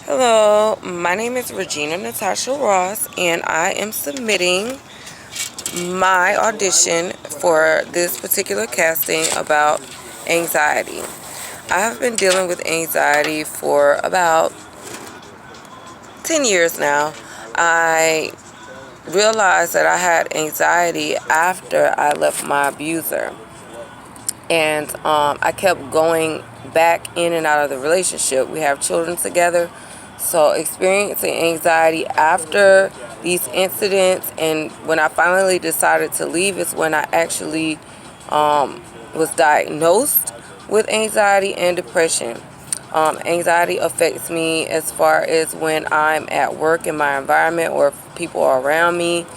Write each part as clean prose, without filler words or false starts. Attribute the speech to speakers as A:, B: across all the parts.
A: Hello, my name is Regina Natasha Ross, and I am submitting my audition for this particular casting about anxiety. I have been dealing with anxiety for about 10 years now. I realized that I had anxiety after I left my abuser, and I kept going back in and out of the relationship. We have children together, so experiencing anxiety after these incidents, and when I finally decided to leave is when I actually was diagnosed with anxiety and depression. Anxiety affects me as far as when I'm at work in my environment or if people are around me.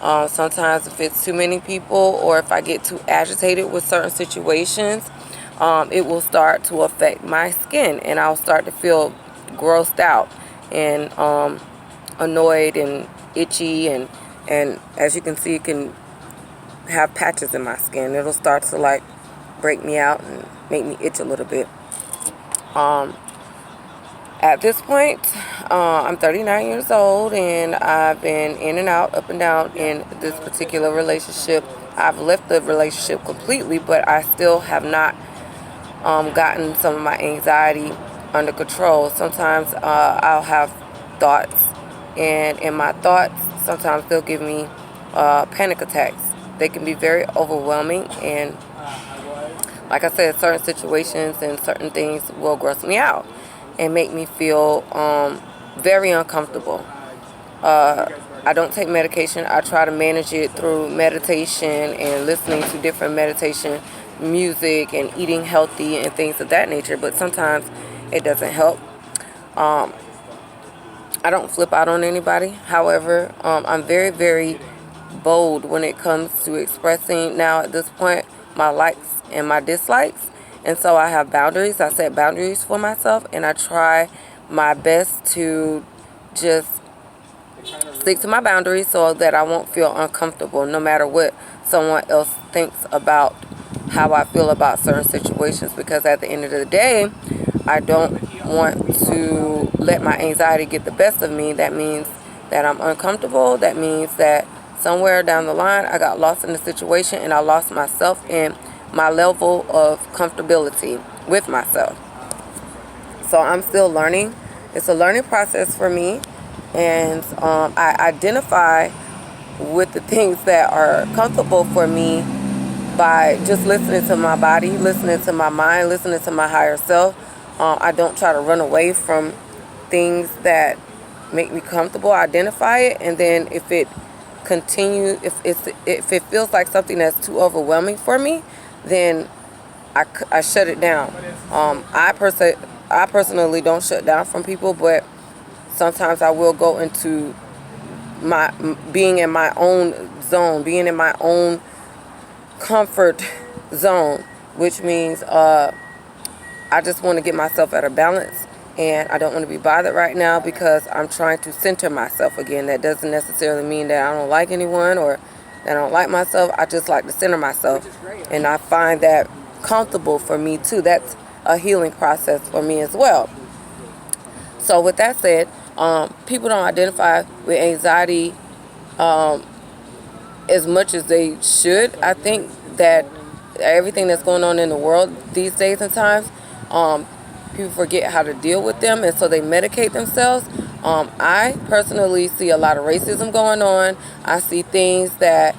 A: Sometimes if it's too many people or if I get too agitated with certain situations, it will start to affect my skin, and I'll start to feel grossed out and annoyed and itchy, and as you can see, it can have patches in my skin. It'll start to like break me out and make me itch a little bit. At this point, I'm 39 years old, and I've been in and out, up and down in this particular relationship. I've left the relationship completely, but I still have not gotten some of my anxiety under control. Sometimes I'll have thoughts, and in my thoughts, sometimes they'll give me panic attacks. They can be very overwhelming, and like I said, certain situations and certain things will gross me out and make me feel very uncomfortable. I don't take medication. I try to manage it through meditation and listening to different meditation music and eating healthy and things of that nature, but sometimes it doesn't help. I don't flip out on anybody. However, I'm very, very bold when it comes to expressing now at this point my likes and my dislikes. And so I have boundaries. I set boundaries for myself, and I try my best to just stick to my boundaries so that I won't feel uncomfortable no matter what someone else thinks about how I feel about certain situations, because at the end of the day, I don't want to let my anxiety get the best of me. That means that I'm uncomfortable. That means that somewhere down the line I got lost in the situation and I lost myself and my level of comfortability with myself. So I'm still learning. It's a learning process for me, and I identify with the things that are comfortable for me by just listening to my body, listening to my mind, listening to my higher self. I don't try to run away from things that make me comfortable. I identify it, and then if it continues, if it feels like something that's too overwhelming for me, then I shut it down. I personally don't shut down from people, but sometimes I will go into my being in my own zone, being in my own comfort zone, which means I just want to get myself at a balance, and I don't want to be bothered right now because I'm trying to center myself again. That doesn't necessarily mean that I don't like anyone or that I don't like myself. I just like to center myself, and I find that comfortable for me too. That's a healing process for me as well. So with that said, people don't identify with anxiety as much as they should. I think that everything that's going on in the world these days and times, people forget how to deal with them, and so they medicate themselves. I personally see a lot of racism going on. I see things that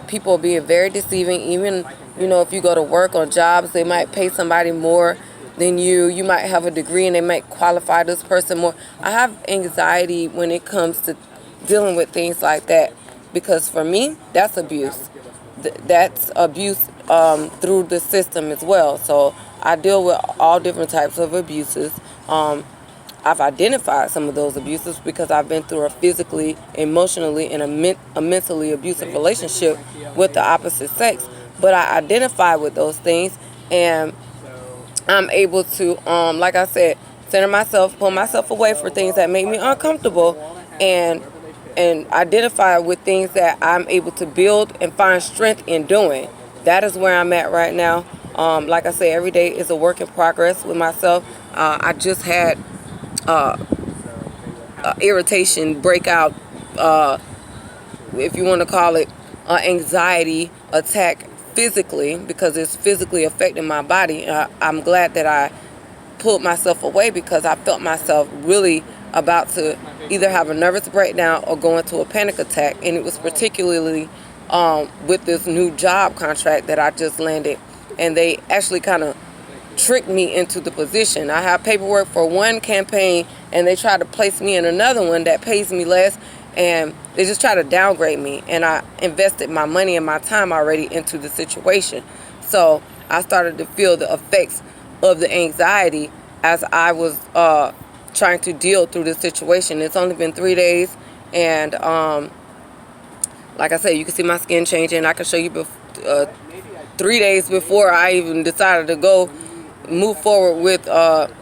A: people being very deceiving. Even, if you go to work on jobs, they might pay somebody more than you. You might have a degree and they might qualify this person more. I have anxiety when it comes to dealing with things like that, because for me, that's abuse. That's abuse through the system as well. So I deal with all different types of abuses. I've identified some of those abuses because I've been through a physically, emotionally, and a mentally abusive relationship with the opposite sex. But I identify with those things, and I'm able to, like I said, center myself, pull myself away for things that make me uncomfortable, and identify with things that I'm able to build and find strength in doing. That is where I'm at right now. Like I say, every day is a work in progress with myself. I just had irritation, breakout, if you want to call it, anxiety attack physically, because it's physically affecting my body. I'm glad that I pulled myself away, because I felt myself really about to either have a nervous breakdown or go into a panic attack. And it was particularly with this new job contract that I just landed, and they actually kind of tricked me into the position. I have paperwork for one campaign, and they try to place me in another one that pays me less, and they just try to downgrade me. And I invested my money and my time already into the situation. So I started to feel the effects of the anxiety as I was trying to deal through this situation. It's only been 3 days, and like I said, you can see my skin changing. I can show you 3 days before I even decided to move forward with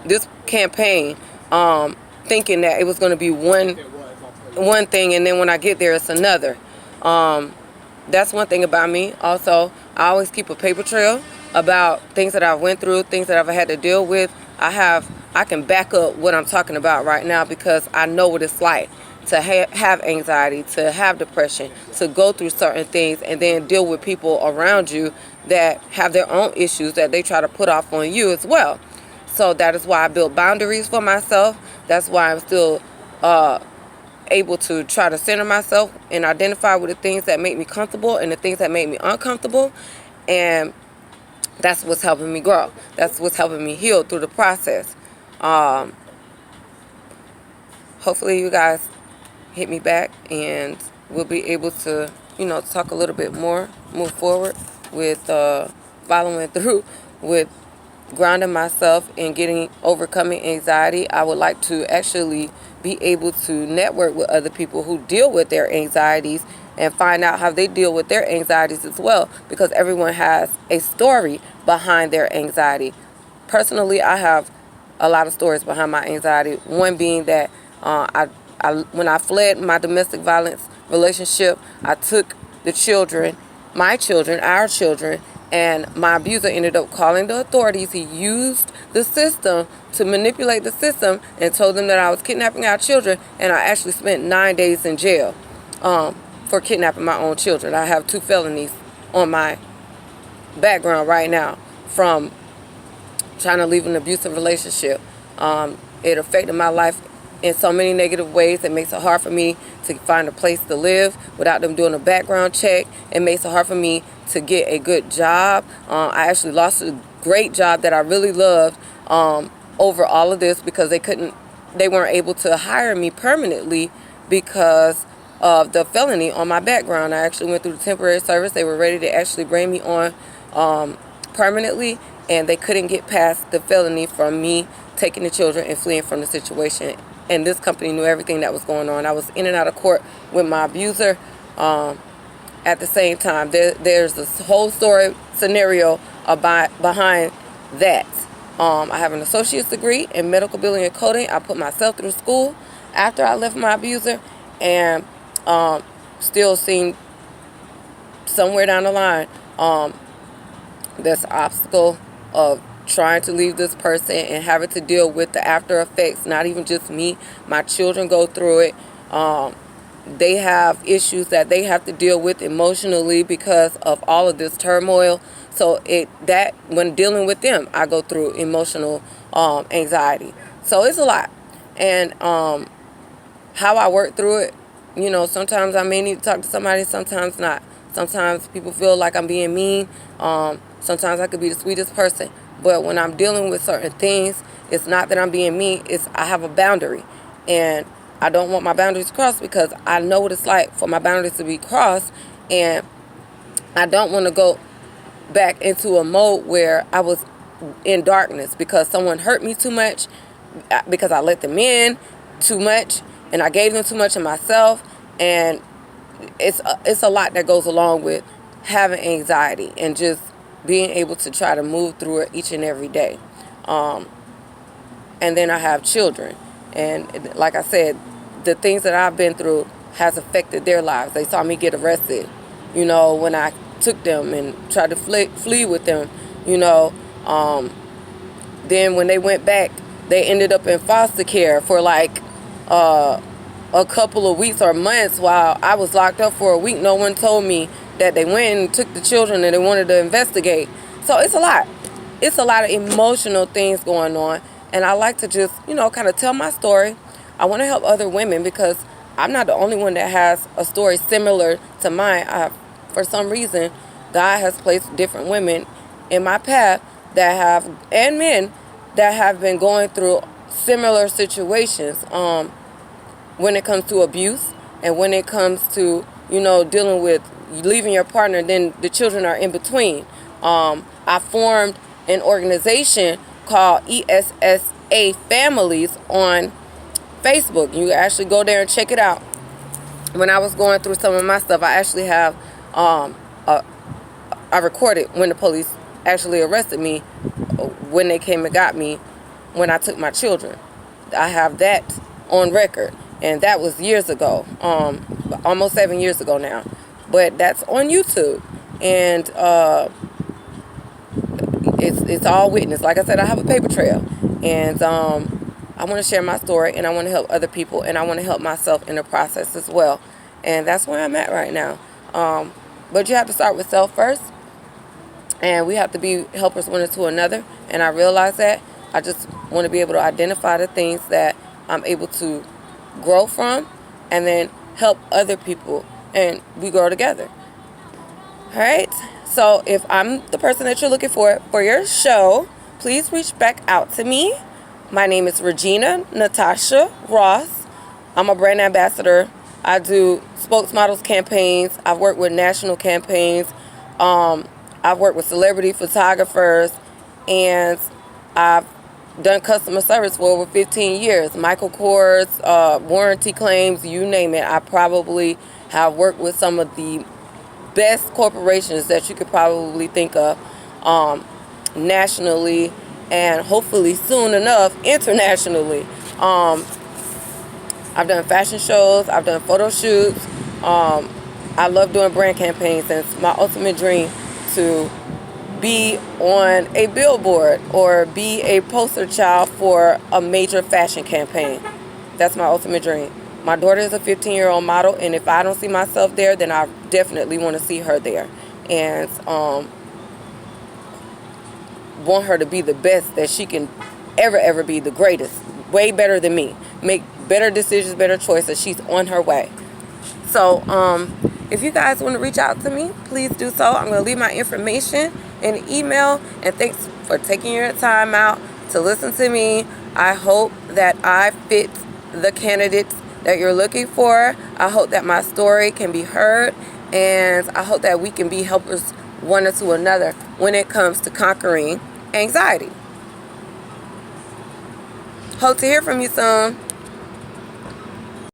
A: this campaign, thinking that it was going to be one thing, and then when I get there, it's another. That's one thing about me. Also, I always keep a paper trail about things that I've went through, things that I've had to deal with. I can back up what I'm talking about right now, because I know what it's like to have anxiety, to have depression, to go through certain things, and then deal with people around you that have their own issues that they try to put off on you as well. So that is why I built boundaries for myself. That's why I'm still able to try to center myself and identify with the things that make me comfortable and the things that make me uncomfortable. And that's what's helping me grow. That's what's helping me heal through the process. Hopefully you guys hit me back, and we'll be able to, talk a little bit more, move forward with following through with grounding myself and overcoming anxiety. I would like to actually be able to network with other people who deal with their anxieties and find out how they deal with their anxieties as well, because everyone has a story behind their anxiety. Personally, I have a lot of stories behind my anxiety. One being that when I fled my domestic violence relationship, I took the children, our children, and my abuser ended up calling the authorities. He used the system to manipulate the system and told them that I was kidnapping our children, and I actually spent 9 days in jail for kidnapping my own children. I have 2 felonies on my background right now from trying to leave an abusive relationship. It affected my life in so many negative ways. It makes it hard for me to find a place to live without them doing a background check. It makes it hard for me to get a good job. I actually lost a great job that I really loved over all of this, because they weren't able to hire me permanently because of the felony on my background. I actually went through the temporary service. They were ready to actually bring me on permanently, and they couldn't get past the felony from me taking the children and fleeing from the situation. And this company knew everything that was going on. I was in and out of court with my abuser at the same time. There's this whole scenario behind that. I have an associate's degree in medical billing and coding. I put myself through school after I left my abuser, and still seeing somewhere down the line this obstacle of trying to leave this person and having to deal with the after effects. Not even just me, my children go through it. They have issues that they have to deal with emotionally because of all of this turmoil. So when dealing with them, I go through emotional anxiety. So it's a lot. And how I work through it, sometimes I may need to talk to somebody, sometimes not. Sometimes people feel like I'm being mean. Sometimes I could be the sweetest person. But when I'm dealing with certain things, it's not that I'm being mean. I have a boundary. And I don't want my boundaries crossed, because I know what it's like for my boundaries to be crossed. And I don't want to go back into a mode where I was in darkness because someone hurt me too much, because I let them in too much, and I gave them too much of myself. And it's a lot that goes along with having anxiety and just being able to try to move through it each and every day. And then I have children. And like I said, the things that I've been through has affected their lives. They saw me get arrested, when I took them and tried to flee with them, Then when they went back, they ended up in foster care for a couple of weeks or months while I was locked up for a week. No one told me that they went and took the children and they wanted to investigate. So it's a lot. It's a lot of emotional things going on. And I like to just, kind of tell my story. I want to help other women because I'm not the only one that has a story similar to mine. For some reason, God has placed different women in my path and men that have been going through similar situations when it comes to abuse and when it comes to, dealing with leaving your partner, then the children are in between. I formed an organization called ESSA Families on Facebook. You actually go there and check it out. When I was going through some of my stuff, I actually have, I recorded when the police actually arrested me, when they came and got me, when I took my children. I have that on record, and that was years ago, almost 7 years ago now. But that's on YouTube, and it's all witness. Like I said, I have a paper trail, and I want to share my story, and I want to help other people, and I want to help myself in the process as well. And that's where I'm at right now. But you have to start with self first, and we have to be helpers one to another. And I realize that. I just want to be able to identify the things that I'm able to grow from, and then help other people, and we grow together. All right. So if I'm the person that you're looking for your show, please reach back out to me. My name is Regina Natasha Ross. I'm a brand ambassador. I do spokesmodels campaigns. I've worked with national campaigns. I've worked with celebrity photographers, and I've done customer service for over 15 years. Michael Kors, warranty claims, you name it. I probably have worked with some of the best corporations that you could probably think of, nationally, and hopefully soon enough internationally. I've done fashion shows. I've done photo shoots. I love doing brand campaigns, and it's my ultimate dream to be on a billboard or be a poster child for a major fashion campaign. That's my ultimate dream. My daughter is a 15-year-old model, and if I don't see myself there, then I definitely want to see her there. And want her to be the best that she can ever be, the greatest, way better than me. Make better decisions, better choices. She's on her way. So if you guys want to reach out to me, please do so. I'm going to leave my information in an email. And thanks for taking your time out to listen to me. I hope that I fit the candidates that you're looking for. I hope that my story can be heard. And I hope that we can be helpers one to another when it comes to conquering anxiety. Hope to hear from you soon.